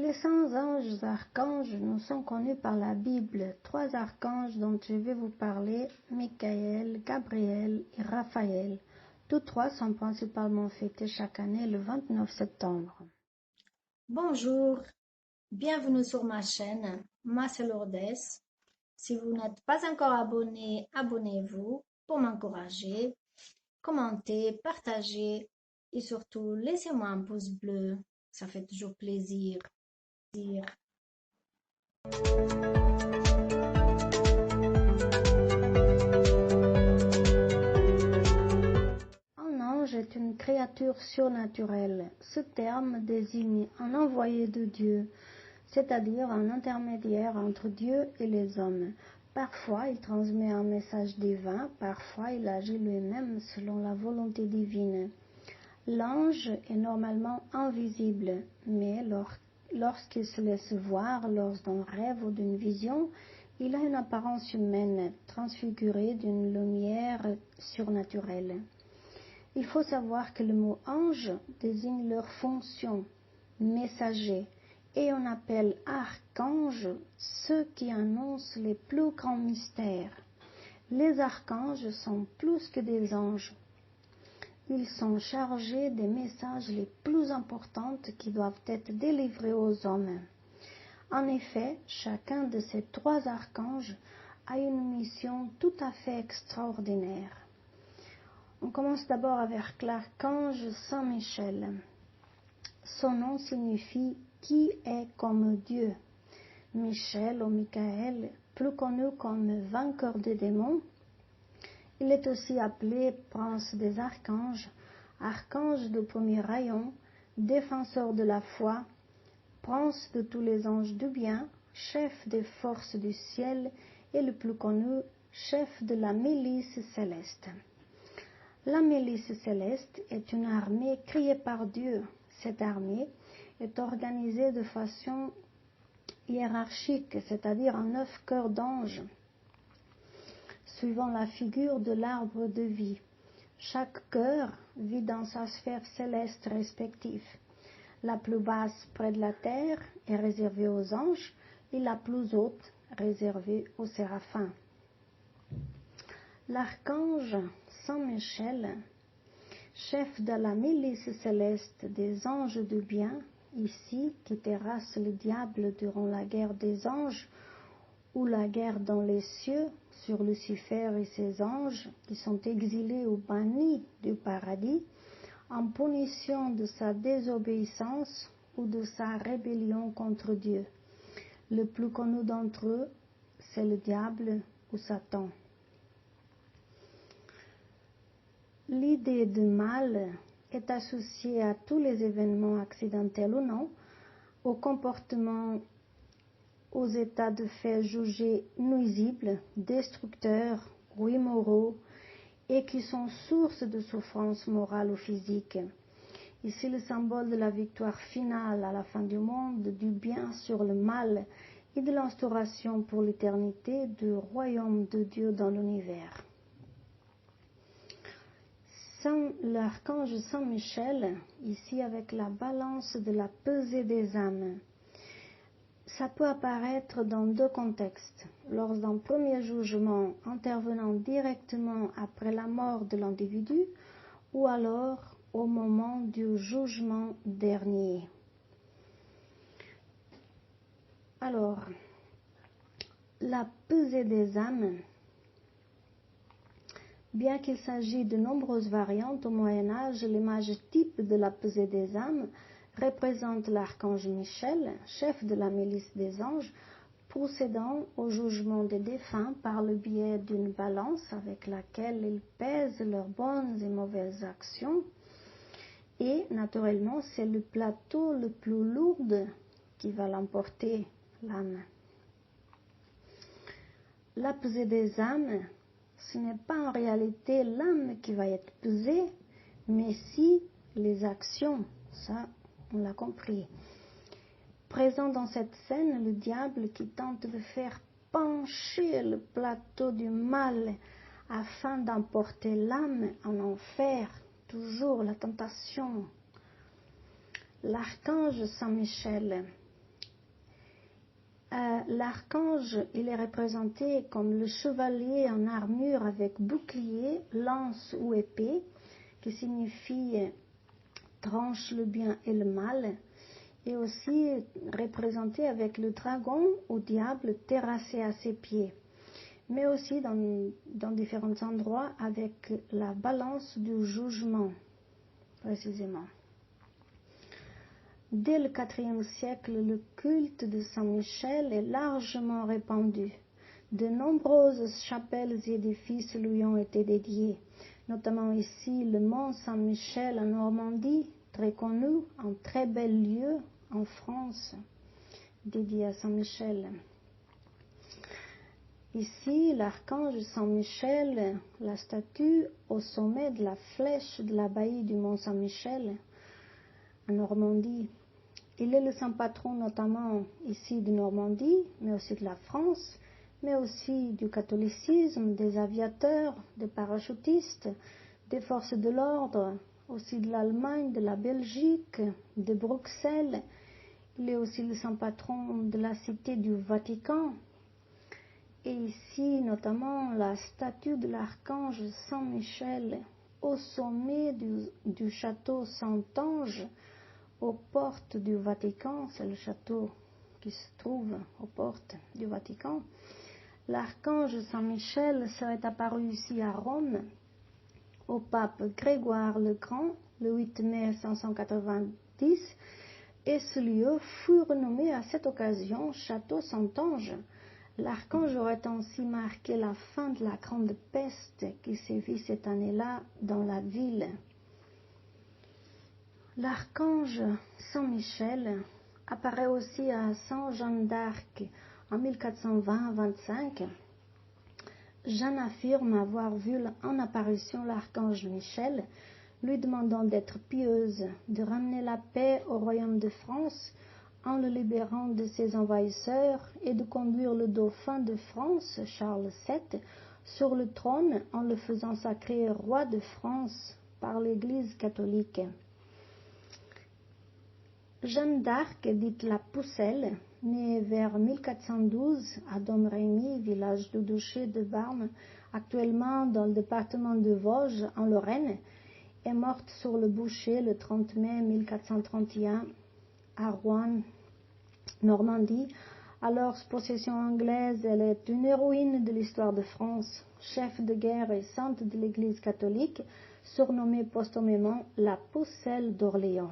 Les 100 anges archanges nous sont connus par la Bible. 3 archanges dont je vais vous parler, Michael, Gabriel et Raphaël. Tous 3 sont principalement fêtés chaque année le 29 septembre. Bonjour, bienvenue sur ma chaîne, c'est Lourdes. Si vous n'êtes pas encore abonné, abonnez-vous pour m'encourager. Commentez, partagez et surtout laissez-moi un pouce bleu, ça fait toujours plaisir. Un ange est une créature surnaturelle. Ce terme désigne un envoyé de Dieu, c'est-à-dire un intermédiaire entre Dieu et les hommes. Parfois, il transmet un message divin, parfois il agit lui-même selon la volonté divine. L'ange est normalement invisible, mais lorsqu'il se laisse voir lors d'un rêve ou d'une vision, il a une apparence humaine, transfigurée d'une lumière surnaturelle. Il faut savoir que le mot ange désigne leur fonction, messager, et on appelle archanges ceux qui annoncent les plus grands mystères. Les archanges sont plus que des anges. Ils sont chargés des messages les plus importants qui doivent être délivrés aux hommes. En effet, chacun de ces 3 archanges a une mission tout à fait extraordinaire. On commence d'abord avec l'archange Saint Michel. Son nom signifie « qui est comme Dieu ». Michel ou Michael, plus connu comme vainqueur des démons, il est aussi appelé prince des archanges, archange de premier rayon, défenseur de la foi, prince de tous les anges du bien, chef des forces du ciel et le plus connu, chef de la milice céleste. La milice céleste est une armée créée par Dieu. Cette armée est organisée de façon hiérarchique, c'est-à-dire en 9 cœurs d'anges, suivant la figure de l'arbre de vie. Chaque cœur vit dans sa sphère céleste respective. La plus basse près de la terre est réservée aux anges et la plus haute réservée aux séraphins. L'archange Saint Michel, chef de la milice céleste des anges du bien, ici qui terrasse le diable durant la guerre des anges ou la guerre dans les cieux sur Lucifer et ses anges qui sont exilés ou bannis du paradis en punition de sa désobéissance ou de sa rébellion contre Dieu. Le plus connu d'entre eux, c'est le diable ou Satan. L'idée du mal est associée à tous les événements accidentels ou non, au comportement, aux états de fait jugés nuisibles, destructeurs ou immoraux, et qui sont source de souffrance morale ou physique. Ici, le symbole de la victoire finale à la fin du monde, du bien sur le mal et de l'instauration pour l'éternité du royaume de Dieu dans l'univers. L'archange Saint Michel, ici avec la balance de la pesée des âmes. Ça peut apparaître dans 2 contextes. Lors d'un premier jugement intervenant directement après la mort de l'individu ou alors au moment du jugement dernier. Alors, la pesée des âmes, bien qu'il s'agisse de nombreuses variantes au Moyen-Âge, l'image type de la pesée des âmes représente l'archange Michel, chef de la milice des anges, procédant au jugement des défunts par le biais d'une balance avec laquelle ils pèsent leurs bonnes et mauvaises actions. Et naturellement, c'est le plateau le plus lourd qui va l'emporter, l'âme. La pesée des âmes, ce n'est pas en réalité l'âme qui va être pesée, mais si les actions, ça on l'a compris. Présent dans cette scène, le diable qui tente de faire pencher le plateau du mal afin d'emporter l'âme en enfer, toujours la tentation. L'archange Saint Michel, L'archange, il est représenté comme le chevalier en armure avec bouclier, lance ou épée, qui signifie tranche le bien et le mal, et aussi représenté avec le dragon ou diable terrassé à ses pieds, mais aussi dans différents endroits avec la balance du jugement, précisément. Dès le IVe siècle, le culte de Saint Michel est largement répandu. De nombreuses chapelles et édifices lui ont été dédiés, notamment ici le mont Saint-Michel en Normandie, très connu, un très bel lieu en France, dédié à Saint Michel. Ici, l'archange Saint-Michel, la statue au sommet de la flèche de l'abbaye du mont Saint-Michel, en Normandie. Il est le saint patron notamment ici de Normandie, mais aussi de la France, mais aussi du catholicisme, des aviateurs, des parachutistes, des forces de l'ordre, aussi de l'Allemagne, de la Belgique, de Bruxelles. Il est aussi le saint patron de la cité du Vatican. Et ici, notamment, la statue de l'archange Saint-Michel au sommet du château Saint-Ange, aux portes du Vatican, c'est le château qui se trouve aux portes du Vatican. L'archange Saint-Michel serait apparu ici à Rome au pape Grégoire le Grand le 8 mai 590 et ce lieu fut renommé à cette occasion Château Saint-Ange. L'archange aurait ainsi marqué la fin de la grande peste qui sévit cette année-là dans la ville. L'archange Saint-Michel apparaît aussi à Saint-Jean d'Arc en 1420-25. Jeanne affirme avoir vu en apparition l'archange Michel, lui demandant d'être pieuse, de ramener la paix au royaume de France en le libérant de ses envahisseurs et de conduire le dauphin de France, Charles VII, sur le trône en le faisant sacrer roi de France par l'Église catholique. Jeanne d'Arc, dite la Pucelle, née vers 1412 à Domrémy, village du duché de Barme, actuellement dans le département de Vosges, en Lorraine, est morte sur le bûcher le 30 mai 1431 à Rouen, Normandie. Alors possession anglaise, elle est une héroïne de l'histoire de France, chef de guerre et sainte de l'Église catholique, surnommée posthumément la Pucelle d'Orléans.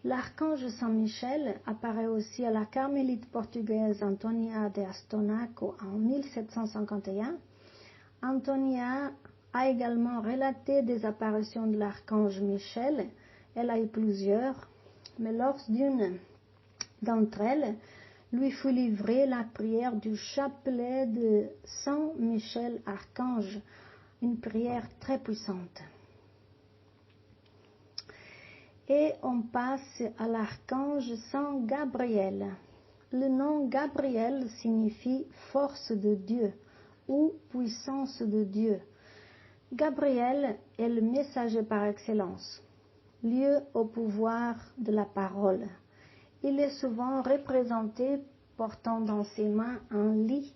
L'archange Saint-Michel apparaît aussi à la carmélite portugaise Antonia de Astonaco en 1751. Antonia a également relaté des apparitions de l'archange Michel. Elle a eu plusieurs, mais lors d'une d'entre elles, lui fut livrée la prière du chapelet de Saint Michel Archange, une prière très puissante. Et on passe à l'archange Saint Gabriel. Le nom Gabriel signifie force de Dieu ou puissance de Dieu. Gabriel est le messager par excellence, lieu au pouvoir de la parole. Il est souvent représenté portant dans ses mains un lit,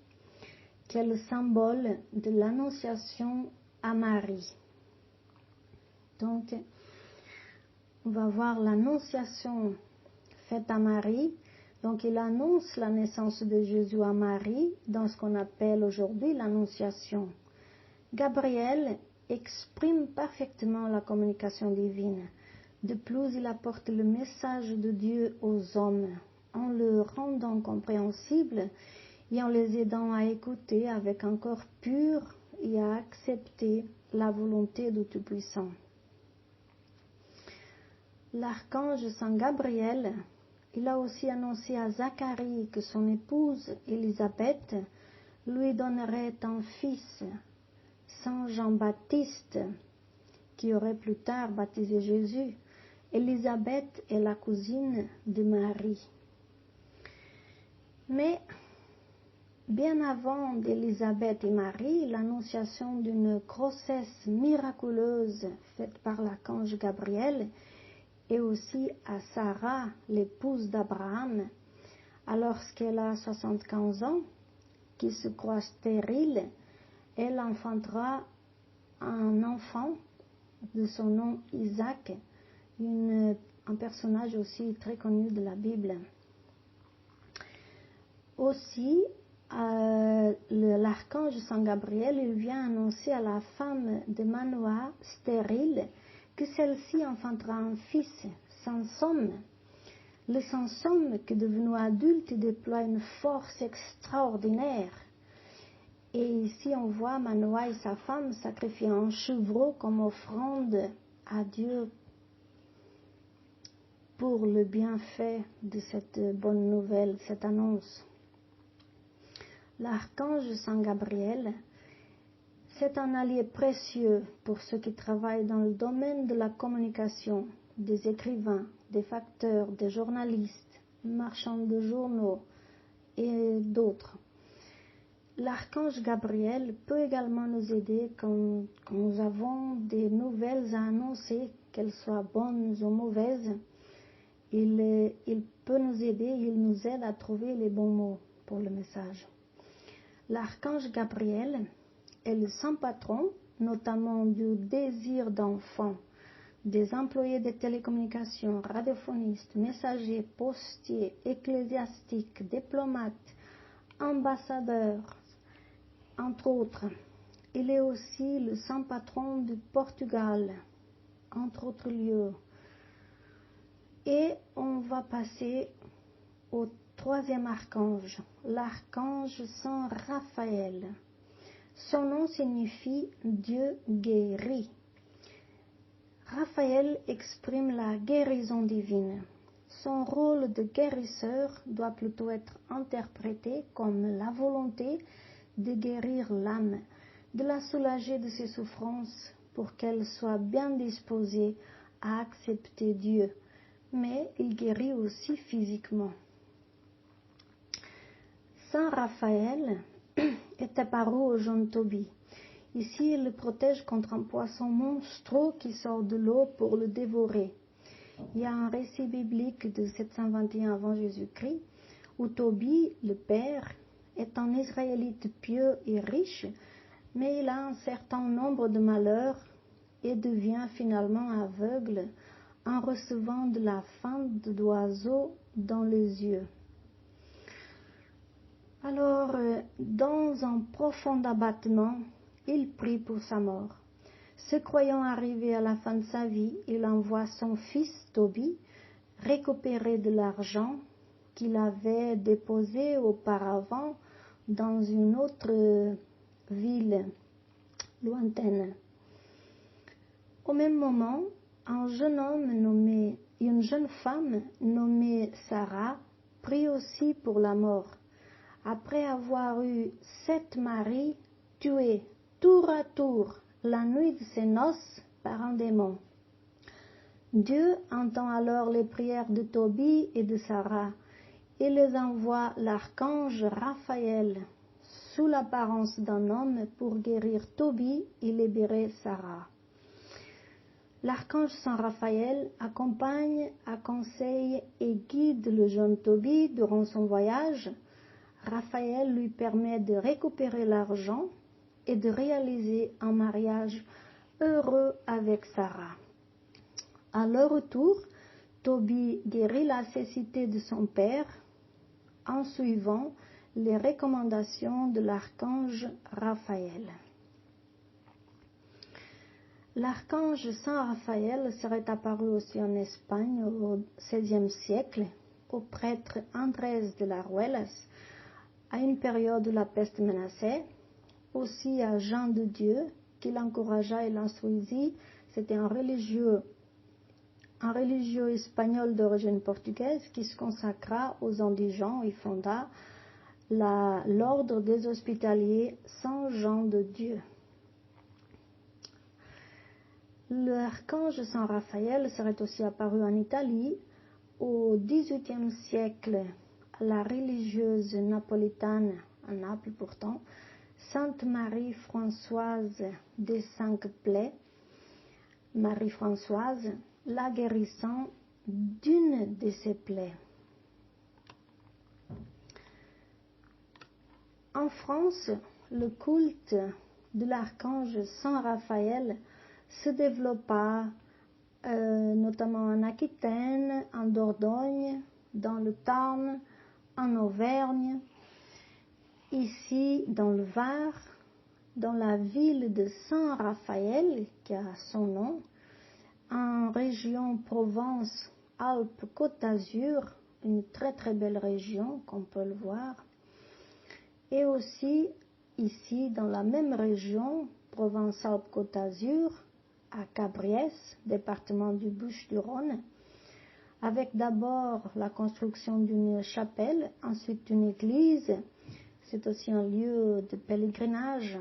qui est le symbole de l'annonciation à Marie. Donc, on va voir l'annonciation faite à Marie. Donc, il annonce la naissance de Jésus à Marie dans ce qu'on appelle aujourd'hui l'annonciation. Gabriel exprime parfaitement la communication divine. De plus, il apporte le message de Dieu aux hommes en le rendant compréhensible et en les aidant à écouter avec un cœur pur et à accepter la volonté du Tout-Puissant. L'archange Saint Gabriel, il a aussi annoncé à Zacharie que son épouse Élisabeth lui donnerait un fils, Saint Jean-Baptiste, qui aurait plus tard baptisé Jésus. Élisabeth est la cousine de Marie. Mais bien avant d'Élisabeth et Marie, l'annonciation d'une grossesse miraculeuse faite par l'archange Gabriel et aussi à Sarah, l'épouse d'Abraham, Alors qu'elle a 75 ans, qui se croit stérile, elle enfantera un enfant de son nom Isaac, un personnage aussi très connu de la Bible. Aussi, l'archange Saint Gabriel, il vient annoncer à la femme de Manoah, stérile, que celle-ci enfantera un fils, Samson. Le Samson, qui devenu adulte, déploie une force extraordinaire. Et ici, on voit Manoah et sa femme sacrifier un chevreau comme offrande à Dieu pour le bienfait de cette bonne nouvelle, cette annonce. L'archange Saint Gabriel, c'est un allié précieux pour ceux qui travaillent dans le domaine de la communication, des écrivains, des facteurs, des journalistes, marchands de journaux et d'autres. L'archange Gabriel peut également nous aider quand nous avons des nouvelles à annoncer, qu'elles soient bonnes ou mauvaises. Il peut nous aider, il nous aide à trouver les bons mots pour le message. L'archange Gabriel est le saint patron, notamment du désir d'enfant, des employés de télécommunications, radiophonistes, messagers, postiers, ecclésiastiques, diplomates, ambassadeurs, entre autres. Il est aussi le saint patron du Portugal, entre autres lieux. Et on va passer au troisième archange, l'archange Saint Raphaël. Son nom signifie Dieu guérit. Raphaël exprime la guérison divine. Son rôle de guérisseur doit plutôt être interprété comme la volonté de guérir l'âme, de la soulager de ses souffrances pour qu'elle soit bien disposée à accepter Dieu. Mais il guérit aussi physiquement. Saint Raphaël est apparu au jeune Tobie. Ici, il le protège contre un poisson monstrueux qui sort de l'eau pour le dévorer. Il y a un récit biblique de 721 avant Jésus-Christ où Tobie, le père, est un Israélite pieux et riche, mais il a un certain nombre de malheurs et devient finalement aveugle en recevant de la faim d'oiseaux dans les yeux. Alors, dans un profond abattement, il prie pour sa mort. Se croyant arrivé à la fin de sa vie, il envoie son fils Tobie récupérer de l'argent qu'il avait déposé auparavant dans une autre ville lointaine. Au même moment, une jeune femme nommée Sarah prie aussi pour la mort, après avoir eu 7 maris tués tour à tour la nuit de ses noces par un démon. Dieu entend alors les prières de Tobie et de Sarah et les envoie l'archange Raphaël sous l'apparence d'un homme pour guérir Tobie et libérer Sarah. L'archange Saint Raphaël accompagne, conseille et guide le jeune Tobie durant son voyage. Raphaël lui permet de récupérer l'argent et de réaliser un mariage heureux avec Sarah. À leur retour, Tobie guérit la cécité de son père en suivant les recommandations de l'archange Raphaël. L'archange Saint Raphaël serait apparu aussi en Espagne au XVIe siècle au prêtre Andrés de la Ruelas, à une période où la peste menaçait, aussi à Jean de Dieu, qui l'encouragea et l'instruisit. C'était un religieux espagnol d'origine portugaise qui se consacra aux indigents et fonda l'ordre des hospitaliers Saint Jean de Dieu. L'archange Saint Raphaël serait aussi apparu en Italie au XVIIIe siècle à la religieuse napolitaine, à Naples pourtant, Sainte Marie-Françoise des 5 plaies, Marie-Françoise, la guérissant d'une de ses plaies. En France, le culte de l'archange Saint Raphaël se développa notamment en Aquitaine, en Dordogne, dans le Tarn, en Auvergne, ici dans le Var, dans la ville de Saint-Raphaël, qui a son nom, en région Provence-Alpes-Côte d'Azur, une très très belle région, qu'on peut le voir, et aussi ici dans la même région, Provence-Alpes-Côte d'Azur, à Cabriès, département du Bouches-du-Rhône, avec d'abord la construction d'une chapelle, ensuite d'une église. C'est aussi un lieu de pèlerinage.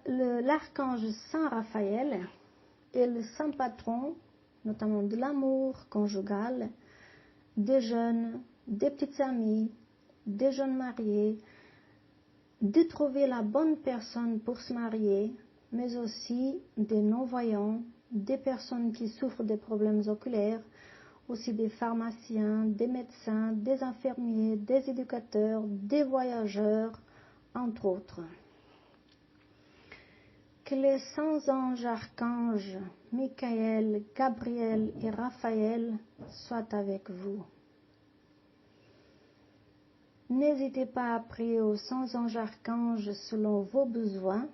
L'archange Saint Raphaël est le saint patron, notamment de l'amour conjugal, des jeunes, des petites amies, des jeunes mariés, de trouver la bonne personne pour se marier, mais aussi des non-voyants, des personnes qui souffrent des problèmes oculaires, aussi des pharmaciens, des médecins, des infirmiers, des éducateurs, des voyageurs, entre autres. Que les saints anges archanges, Michael, Gabriel et Raphaël soient avec vous. N'hésitez pas à prier aux saints anges archanges selon vos besoins.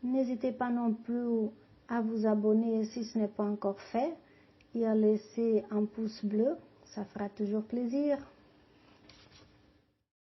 N'hésitez pas non plus à vous abonner si ce n'est pas encore fait et à laisser un pouce bleu, ça fera toujours plaisir.